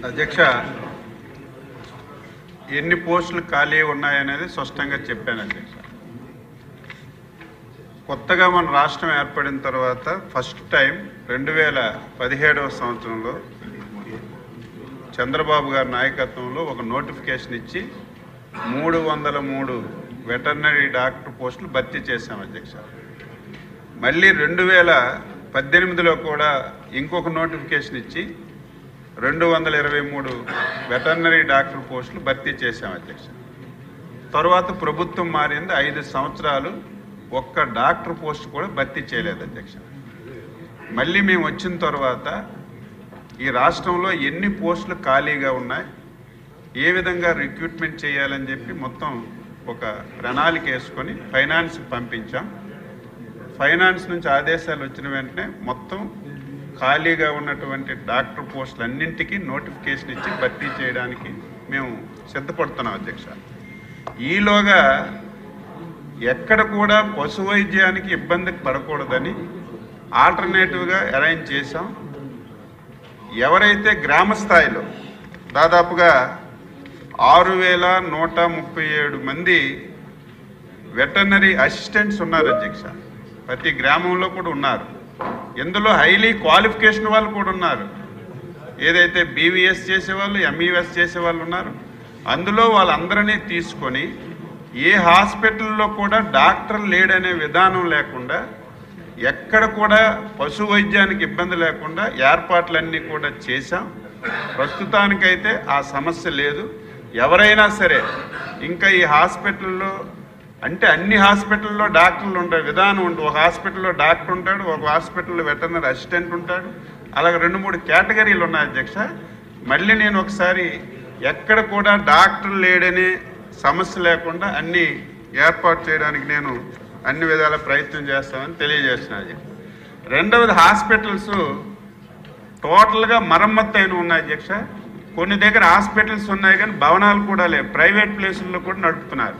అధ్యక్ష, ఎన్ని పోస్టులు ఖాళీ ఉన్నాయనేది స్పష్టంగా చెప్పాను అధ్యక్ష. కొత్తగా మన రాష్ట్రం ఏర్పడిన తర్వాత ఫస్ట్ టైం 2017వ సంవత్సరంలో చంద్రబాబు గారి నాయకత్వంలో ఒక నోటిఫికేషన్ ఇచ్చి 303 వెటర్నరీ డాక్టర్ పోస్టులు భర్తీ చేశాం అధ్యక్ష. మళ్ళీ 2018లో కూడా ఇంకొక నోటిఫికేషన్ ఇచ్చి 223 వెటర్నరీ డాక్టర్ పోస్టులు భర్తీ చేశాం అధ్యక్ష. తర్వాత ప్రభుత్వం మారింది, 5 సంవత్సరాలు ఒక్క డాక్టర్ పోస్ట్ కూడా భర్తీ చేయలేదు అధ్యక్ష. మళ్ళీ మేము వచ్చిన తర్వాత ఈ రాష్ట్రంలో ఎన్ని పోస్టులు ఖాళీగా ఉన్నాయి, ఏ విధంగా రిక్రూట్మెంట్ చేయాలని చెప్పి మొత్తం ఒక ప్రణాళిక వేసుకొని ఫైనాన్స్కి పంపించాం. ఫైనాన్స్ నుంచి ఆదేశాలు వచ్చిన వెంటనే మొత్తం ఖాళీగా ఉన్నటువంటి డాక్టర్ పోస్టులు అన్నింటికీ నోటిఫికేషన్ ఇచ్చి భర్తీ చేయడానికి మేము సిద్ధపడుతున్నాం అధ్యక్ష. ఈలోగా ఎక్కడ కూడా పశు వైద్యానికి ఇబ్బంది పడకూడదని ఆల్టర్నేటివ్గా అరేంజ్ చేశాం. ఎవరైతే గ్రామ స్థాయిలో దాదాపుగా 6137 మంది వెటర్నరీ అసిస్టెంట్స్ ఉన్నారు అధ్యక్ష. ప్రతి గ్రామంలో కూడా ఉన్నారు. ఇందులో హైలీ క్వాలిఫికేషన్ వాళ్ళు కూడా ఉన్నారు. ఏదైతే బీవీఎస్ చేసేవాళ్ళు, ఎంఈఎస్ చేసేవాళ్ళు ఉన్నారు. అందులో వాళ్ళందరినీ తీసుకొని ఏ హాస్పిటల్లో కూడా డాక్టర్ లేడనే విధానం లేకుండా, ఎక్కడ కూడా పశు వైద్యానికి ఇబ్బంది లేకుండా ఏర్పాట్లన్నీ కూడా చేశాం. ప్రస్తుతానికైతే ఆ సమస్య లేదు. ఎవరైనా సరే ఇంకా ఈ హాస్పిటల్లో అంటే అన్ని హాస్పిటల్లో డాక్టర్లు ఉండే విధానం ఉంటుంది. ఒక హాస్పిటల్లో డాక్టర్ ఉంటాడు, ఒక హాస్పిటల్లో వెటర్నరీ అసిస్టెంట్ ఉంటాడు. అలాగే 2-3 కేటగిరీలు ఉన్నాయి అధ్యక్ష. మళ్ళీ నేను ఒకసారి ఎక్కడ కూడా డాక్టర్ లేడనే సమస్య లేకుండా అన్నీ ఏర్పాటు చేయడానికి నేను అన్ని విధాల ప్రయత్నం చేస్తామని తెలియజేస్తున్నాను. రెండవది, హాస్పిటల్స్ టోటల్గా మరమ్మత్తు అయిన ఉన్నాయి అధ్యక్ష. కొన్ని దగ్గర హాస్పిటల్స్ ఉన్నాయి కానీ భవనాలు కూడా లేవు, ప్రైవేట్ ప్లేసుల్లో కూడా నడుపుతున్నారు.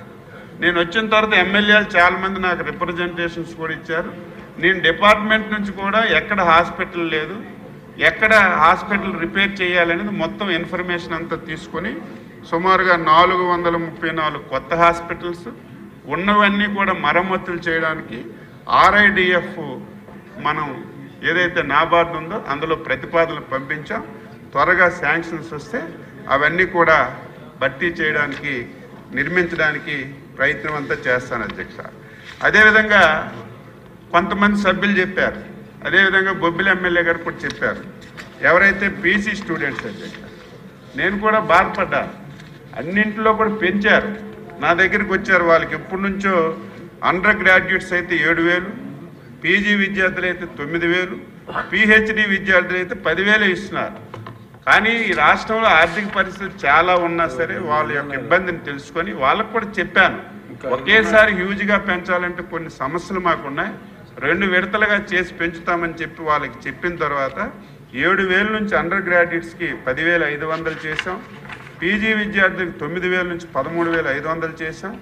నేను వచ్చిన తర్వాత ఎమ్మెల్యేలు చాలామంది నాకు రిప్రజెంటేషన్స్ కూడా ఇచ్చారు. నేను డిపార్ట్మెంట్ నుంచి కూడా ఎక్కడ హాస్పిటల్ లేదు, ఎక్కడ హాస్పిటల్ రిపేర్ చేయాలనేది మొత్తం ఇన్ఫర్మేషన్ అంతా తీసుకొని సుమారుగా 434 కొత్త హాస్పిటల్స్ ఉన్నవన్నీ కూడా మరమ్మతులు చేయడానికి RIDF మనం ఏదైతే నాబార్డు ఉందో అందులో ప్రతిపాదనలు పంపించాం. త్వరగా శాంక్షన్స్ వస్తే అవన్నీ కూడా భర్తీ చేయడానికి, నిర్మించడానికి ప్రయత్నం అంతా చేస్తాను అధ్యక్ష. అదేవిధంగా కొంతమంది సభ్యులు చెప్పారు, అదేవిధంగా బొబ్బిలి ఎమ్మెల్యే గారు కూడా చెప్పారు, ఎవరైతే బీసీ స్టూడెంట్స్ అధ్యక్ష, నేను కూడా బాధపడ్డాను. అన్నింటిలో కూడా పెంచారు. నా దగ్గరికి వచ్చారు, వాళ్ళకి ఎప్పటి నుంచో అండర్ గ్రాడ్యుయేట్స్ అయితే 7,000, పీజీ విద్యార్థులు అయితే 9,000, PhD విద్యార్థులు అయితే 10,000 ఇస్తున్నారు. కానీ ఈ రాష్ట్రంలో ఆర్థిక పరిస్థితి చాలా ఉన్నా సరే వాళ్ళ యొక్క ఇబ్బందిని తెలుసుకొని వాళ్ళకు కూడా చెప్పాను, ఒకేసారి హ్యూజ్గా పెంచాలంటే కొన్ని సమస్యలు మాకున్నాయి, 2 విడతలుగా చేసి పెంచుతామని చెప్పి వాళ్ళకి చెప్పిన తర్వాత 7,000 నుంచి అండర్ గ్రాడ్యుయేట్స్కి 10,500 చేసాం, పీజీ విద్యార్థులకి 9,000 నుంచి 13,500 చేసాం,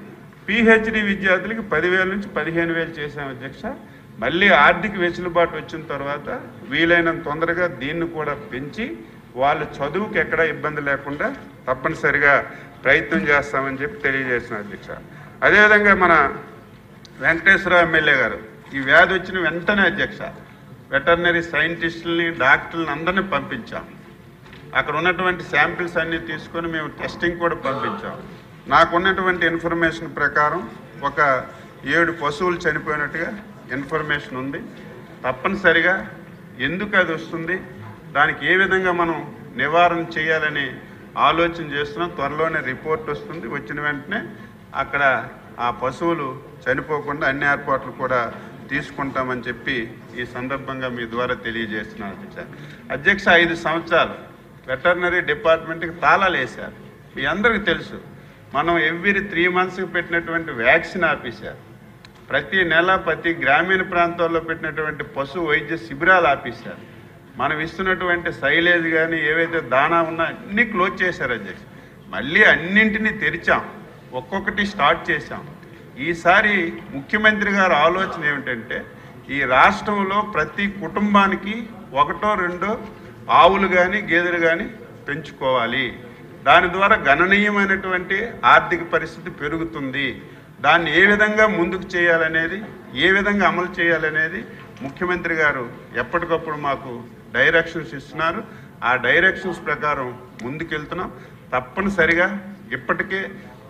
PhD విద్యార్థులకి 10,000 నుంచి 15,000 చేసాం అధ్యక్ష. మళ్ళీ ఆర్థిక వెసులుబాటు వచ్చిన తర్వాత వీలైనంత తొందరగా దీన్ని కూడా పెంచి వాళ్ళ చదువుకి ఎక్కడా ఇబ్బంది లేకుండా తప్పనిసరిగా ప్రయత్నం చేస్తామని చెప్పి తెలియజేసిన అధ్యక్ష. అదేవిధంగా మన వెంకటేశ్వరరావు ఎమ్మెల్యే గారు ఈ వ్యాధి వచ్చిన వెంటనే అధ్యక్ష వెటర్నరీ సైంటిస్టులని, డాక్టర్లని అందరినీ పంపించాం. అక్కడ ఉన్నటువంటి శాంపిల్స్ అన్నీ తీసుకొని మేము టెస్టింగ్ కూడా పంపించాం. నాకున్నటువంటి ఇన్ఫర్మేషన్ ప్రకారం ఒక 7 పశువులు చనిపోయినట్టుగా ఇన్ఫర్మేషన్ ఉంది. తప్పనిసరిగా ఎందుకు అది వస్తుంది, దానికి ఏ విధంగా మనం నివారణ చేయాలని ఆలోచన చేస్తున్నాం. త్వరలోనే రిపోర్ట్ వస్తుంది. వచ్చిన వెంటనే అక్కడ ఆ పశువులు చనిపోకుండా అన్ని ఏర్పాట్లు కూడా తీసుకుంటామని చెప్పి ఈ సందర్భంగా మీ ద్వారా తెలియజేస్తున్నాను అధ్యక్ష. 5 సంవత్సరాలు వెటర్నరీ డిపార్ట్మెంట్కి తాళాలు వేశారు. మీ అందరికీ తెలుసు, మనం ఎవ్రీ 3 మంత్స్కి పెట్టినటువంటి వ్యాక్సిన్ ఆపేశారు. ప్రతి నెల ప్రతి గ్రామీణ ప్రాంతాల్లో పెట్టినటువంటి పశు వైద్య శిబిరాలు ఆపేశారు. మనం ఇస్తున్నటువంటి సైలేజ్ కానీ ఏవైతే దానా ఉన్నా అన్నీ క్లోజ్ చేశారు అధ్యక్ష. మళ్ళీ అన్నింటినీ తెరిచాం, ఒక్కొక్కటి స్టార్ట్ చేశాం. ఈసారి ముఖ్యమంత్రి గారి ఆలోచన ఏమిటంటే ఈ రాష్ట్రంలో ప్రతి కుటుంబానికి 1-2 ఆవులు కానీ గేదెలు కానీ పెంచుకోవాలి. దాని ద్వారా గణనీయమైనటువంటి ఆర్థిక పరిస్థితి పెరుగుతుంది. దాన్ని ఏ విధంగా ముందుకు చేయాలనేది, ఏ విధంగా అమలు చేయాలనేది ముఖ్యమంత్రి గారు ఎప్పటికప్పుడు మాకు డైరెక్షన్స్ ఇస్తున్నారు. ఆ డైరెక్షన్స్ ప్రకారం ముందుకెళ్తున్నాం. తప్పనిసరిగా ఇప్పటికే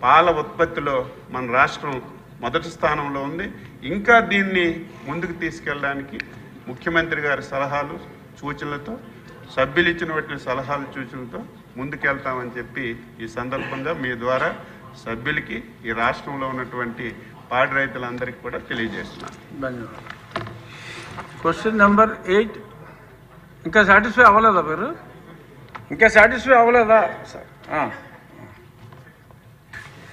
పాల ఉత్పత్తిలో మన రాష్ట్రం మొదటి స్థానంలో ఉంది. ఇంకా దీన్ని ముందుకు తీసుకెళ్ళడానికి ముఖ్యమంత్రి గారి సలహాలు సూచనలతో, సభ్యులు ఇచ్చినటువంటి సలహాలు సూచనలతో ముందుకెళ్తామని చెప్పి ఈ సందర్భంగా మీ ద్వారా సభ్యులకి, ఈ రాష్ట్రంలో ఉన్నటువంటి పాడి రైతులందరికీ కూడా తెలియజేస్తున్నాను. ధన్యవాదాలు. క్వశ్చన్ నెంబర్ 8 ఇంకా సాటిస్ఫై అవ్వలేదా మీరు? ఇంకా సాటిస్ఫై అవ్వలేదా సార్?